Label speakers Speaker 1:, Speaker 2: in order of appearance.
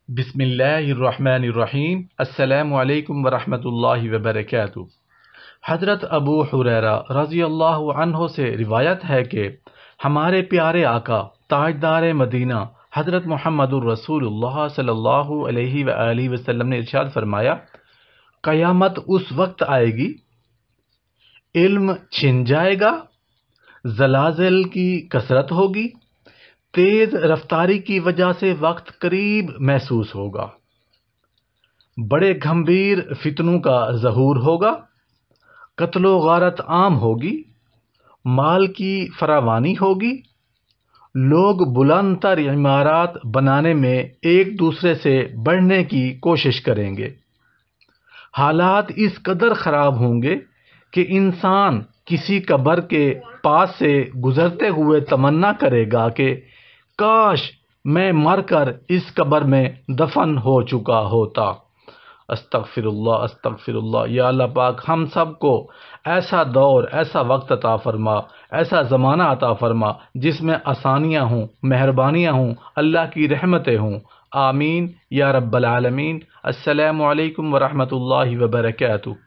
Speaker 1: بسم اللہ الرحمن الرحیم۔ السلام علیکم ورحمۃ اللہ وبرکاتہ۔ حضرت ابو حریرہ رضی اللہ عنہ سے روایت ہے کہ ہمارے پیارے آقا تاجدار مدینہ حضرت محمد الرسول اللہ صلی اللہ علیہ وآلہ وسلم نے ارشاد فرمایا، قیامت اس وقت آئے گی، علم چھن جائے گا، زلازل کی کثرت ہوگی، تیز رفتاری کی وجہ سے وقت قریب محسوس ہوگا، بڑے گھمبیر فتنوں کا ظہور ہوگا، قتل و غارت عام ہوگی، مال کی فراوانی ہوگی، لوگ بلند تر عمارات بنانے میں ایک دوسرے سے بڑھنے کی کوشش کریں گے، حالات اس قدر خراب ہوں گے کہ انسان کسی قبر کے پاس سے گزرتے ہوئے تمنا کرے گا کہ کاش میں مر کر اس قبر میں دفن ہو چکا ہوتا۔ استغفر اللہ، یا اللہ پاک ہم سب کو ایسا دور، ایسا وقت عطا فرما، ایسا زمانہ عطا فرما جس میں آسانیاں ہوں، مہربانیاں ہوں، اللہ کی رحمتیں ہوں، آمین یا رب العالمین۔ السلام علیکم ورحمۃ اللہ وبرکاتہ۔